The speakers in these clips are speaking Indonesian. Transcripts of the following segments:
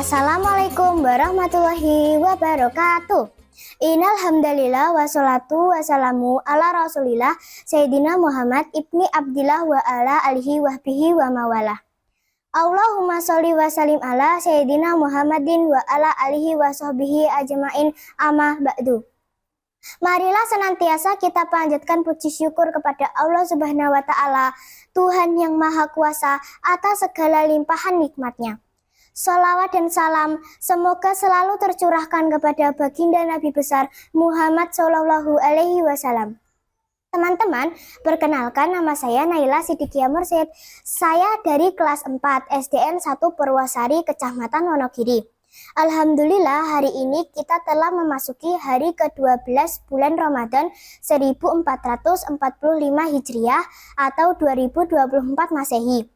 Assalamualaikum warahmatullahi wabarakatuh. Innal hamdalillah wassalatu wassalamu ala Rasulillah Sayyidina Muhammad ibni Abdillah wa ala alihi wahbihi wa mawalah. Allahumma sholli wa sallim ala Sayyidina Muhammadin wa ala alihi wa sahbihi ajmain amma ba'du. Marilah senantiasa kita panjatkan puji syukur kepada Allah Subhanahu wa Ta'ala, Tuhan yang Maha Kuasa atas segala limpahan nikmatnya. Salawat dan salam semoga selalu tercurahkan kepada baginda Nabi besar Muhammad Shallallahu Alaihi Wasallam. Teman-teman, perkenalkan nama saya Naila Sidikia Mursid. Saya dari kelas 4 SDN 1 Purwasari, Kecamatan Wonogiri. Alhamdulillah hari ini kita telah memasuki hari ke-12 bulan Ramadan 1445 Hijriah atau 2024 Masehi.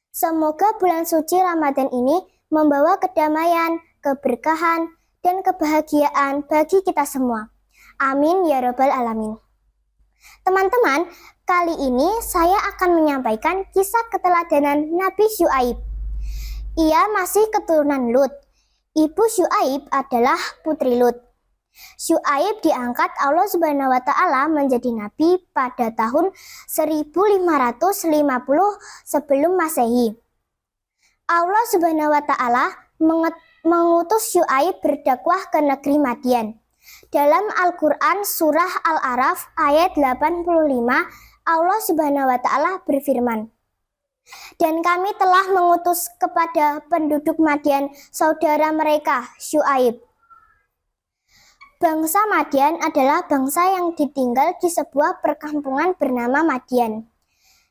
Semoga bulan suci Ramadan ini membawa kedamaian, keberkahan, dan kebahagiaan bagi kita semua. Amin ya Rabbal Alamin. Teman-teman, kali ini saya akan menyampaikan kisah keteladanan Nabi Syuaib. Ia masih keturunan Lut. Ibu Syuaib adalah putri Lut. Syuaib diangkat Allah Subhanahu wa Ta'ala menjadi nabi pada tahun 1550 sebelum Masehi. Allah Subhanahu wa Ta'ala mengutus Syuaib berdakwah ke negeri Madian. Dalam Al-Qur'an surah Al-A'raf ayat 85, Allah Subhanahu wa Ta'ala berfirman, "Dan kami telah mengutus kepada penduduk Madian saudara mereka Syuaib." Bangsa Madian adalah bangsa yang ditinggal di sebuah perkampungan bernama Madian.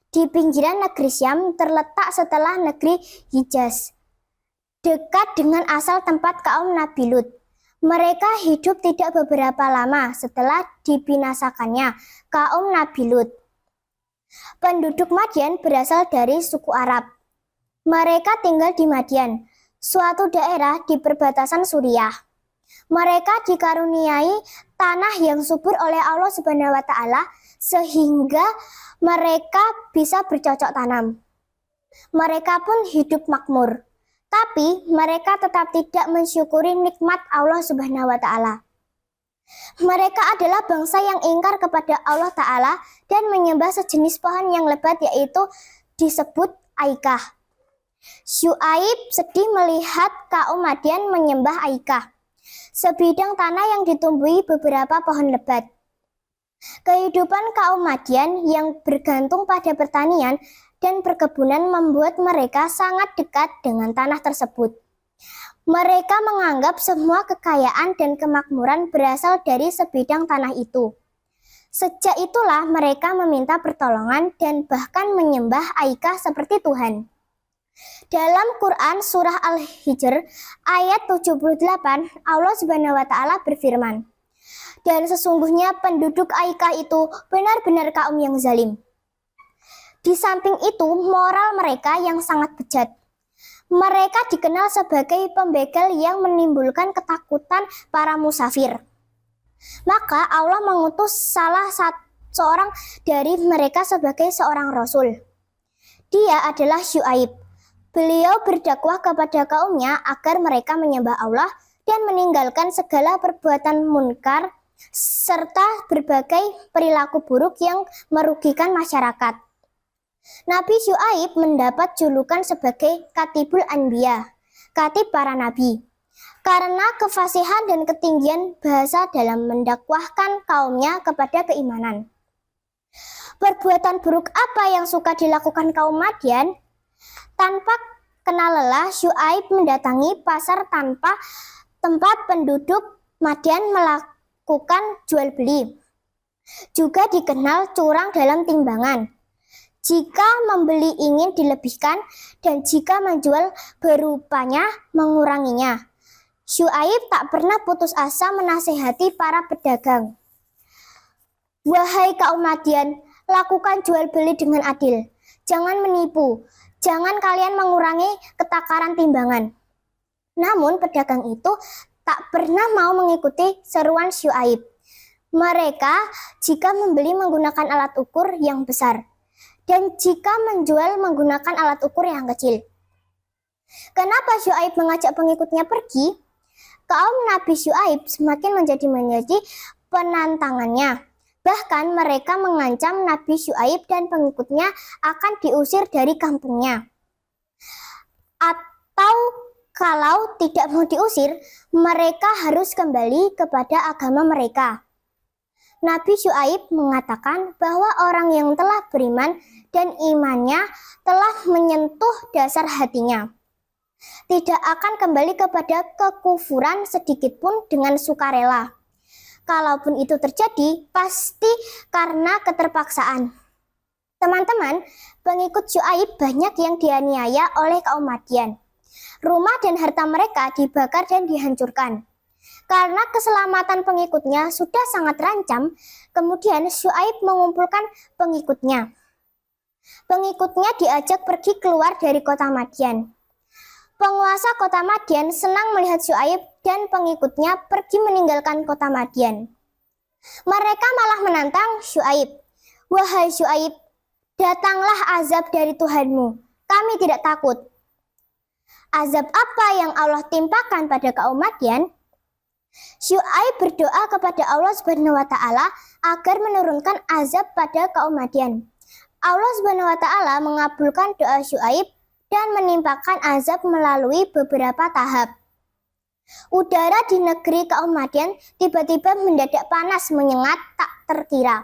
Di pinggiran negeri Syam terletak setelah negeri Hijaz, dekat dengan asal tempat kaum Nabi Lut. Mereka hidup tidak beberapa lama setelah dibinasakannya kaum Nabi Lut. Penduduk Madian berasal dari suku Arab. Mereka tinggal di Madian, suatu daerah di perbatasan Suriah. Mereka dikaruniai tanah yang subur oleh Allah Subhanahu wa Ta'ala sehingga mereka bisa bercocok tanam. Mereka pun hidup makmur, tapi mereka tetap tidak mensyukuri nikmat Allah Subhanahu wa Ta'ala. Mereka adalah bangsa yang ingkar kepada Allah Ta'ala dan menyembah sejenis pohon yang lebat yaitu disebut Aikah. Syuaib sedih melihat kaum Madian menyembah Aikah, sebidang tanah yang ditumbuhi beberapa pohon lebat. Kehidupan kaum Madian yang bergantung pada pertanian dan perkebunan membuat mereka sangat dekat dengan tanah tersebut. Mereka menganggap semua kekayaan dan kemakmuran berasal dari sebidang tanah itu. Sejak itulah mereka meminta pertolongan dan bahkan menyembah Aikah seperti Tuhan. Dalam Quran surah Al-Hijr ayat 78, Allah Subhanahu wa Ta'ala berfirman, "Dan sesungguhnya penduduk Aikah itu benar-benar kaum yang zalim." Di samping itu, moral mereka yang sangat bejat. Mereka dikenal sebagai pembegal yang menimbulkan ketakutan para musafir. Maka Allah mengutus salah seorang dari mereka sebagai seorang rasul. Dia adalah Syuaib. Beliau berdakwah kepada kaumnya agar mereka menyembah Allah dan meninggalkan segala perbuatan munkar serta berbagai perilaku buruk yang merugikan masyarakat. Nabi Syuaib mendapat julukan sebagai Katibul Anbiya, katib para nabi, karena kefasihan dan ketinggian bahasa dalam mendakwahkan kaumnya kepada keimanan. Perbuatan buruk apa yang suka dilakukan kaum Madian? Tanpa kenal lelah, Syuaib mendatangi pasar tanpa tempat penduduk Madian melakukan jual beli. Juga dikenal curang dalam timbangan. Jika membeli ingin dilebihkan dan jika menjual berupanya menguranginya. Syuaib tak pernah putus asa menasihati para pedagang. "Wahai kaum Madian, lakukan jual beli dengan adil. Jangan menipu. Jangan kalian mengurangi ketakaran timbangan." Namun pedagang itu tak pernah mau mengikuti seruan Syuaib. Mereka jika membeli menggunakan alat ukur yang besar dan jika menjual menggunakan alat ukur yang kecil. Kenapa Syuaib mengajak pengikutnya pergi? Kaum Nabi Syuaib semakin menjadi penantangannya. Bahkan mereka mengancam Nabi Syuaib dan pengikutnya akan diusir dari kampungnya. Atau kalau tidak mau diusir, mereka harus kembali kepada agama mereka. Nabi Syuaib mengatakan bahwa orang yang telah beriman dan imannya telah menyentuh dasar hatinya, tidak akan kembali kepada kekufuran sedikitpun dengan sukarela. Kalaupun itu terjadi, pasti karena keterpaksaan. Teman-teman, pengikut Syuaib banyak yang dianiaya oleh kaum Madian. Rumah dan harta mereka dibakar dan dihancurkan. Karena keselamatan pengikutnya sudah sangat terancam, kemudian Syuaib mengumpulkan pengikutnya. Pengikutnya diajak pergi keluar dari kota Madian. Penguasa kota Madian senang melihat Syuaib dan pengikutnya pergi meninggalkan kota Madian. Mereka malah menantang Syuaib. Wahai Syuaib, datanglah azab dari Tuhanmu. Kami tidak takut. Azab apa yang Allah timpakan pada kaum Madian? Syuaib berdoa kepada Allah Subhanahu wa taala agar menurunkan azab pada kaum Madian. Allah Subhanahu wa taala mengabulkan doa Syuaib dan menimpakan azab melalui beberapa tahap. Udara di negeri kaum Madian tiba-tiba mendadak panas menyengat tak terkira.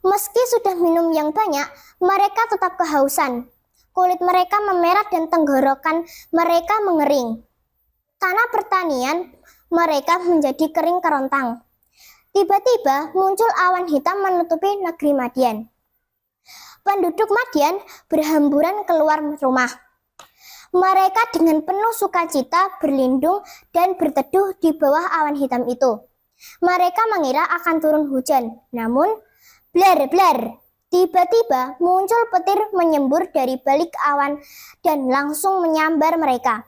Meski sudah minum yang banyak, mereka tetap kehausan. Kulit mereka memerah dan tenggorokan mereka mengering. Tanah pertanian mereka menjadi kering kerontang. Tiba-tiba muncul awan hitam menutupi negeri Madian. Penduduk Madian berhamburan keluar rumah. Mereka dengan penuh sukacita berlindung dan berteduh di bawah awan hitam itu. Mereka mengira akan turun hujan, namun blar, tiba-tiba muncul petir menyembur dari balik awan dan langsung menyambar mereka.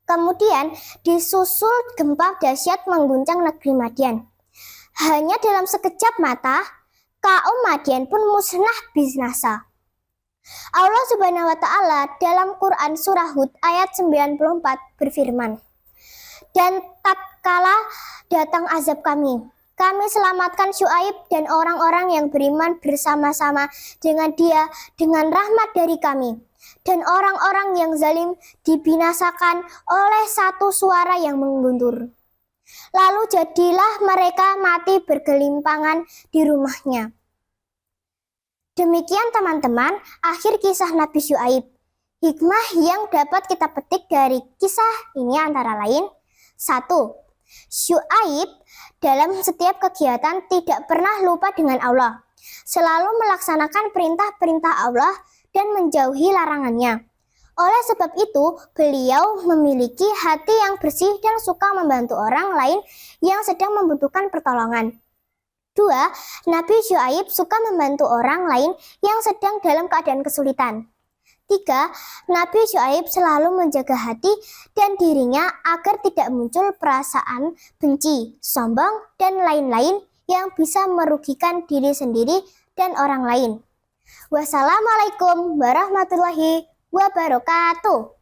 Kemudian disusul gempa dahsyat mengguncang negeri Madian. Hanya dalam sekejap mata, kaum Madian pun musnah binasa. Allah Subhanahu wa taala dalam Quran surah Hud ayat 94 berfirman, "Dan tatkala datang azab kami selamatkan Syuaib dan orang-orang yang beriman bersama-sama dengan dia dengan rahmat dari kami. Dan orang-orang yang zalim dibinasakan oleh satu suara yang mengguntur. Lalu jadilah mereka mati bergelimpangan di rumahnya." Demikian teman-teman, akhir kisah Nabi Syuaib. Hikmah yang dapat kita petik dari kisah ini antara lain: 1. Syuaib dalam setiap kegiatan tidak pernah lupa dengan Allah, selalu melaksanakan perintah-perintah Allah dan menjauhi larangannya. Oleh sebab itu, beliau memiliki hati yang bersih dan suka membantu orang lain yang sedang membutuhkan pertolongan. 2. Nabi Syuaib suka membantu orang lain yang sedang dalam keadaan kesulitan. 3. Nabi Syuaib selalu menjaga hati dan dirinya agar tidak muncul perasaan benci, sombong, dan lain-lain yang bisa merugikan diri sendiri dan orang lain. Wassalamualaikum warahmatullahi wabarakatuh.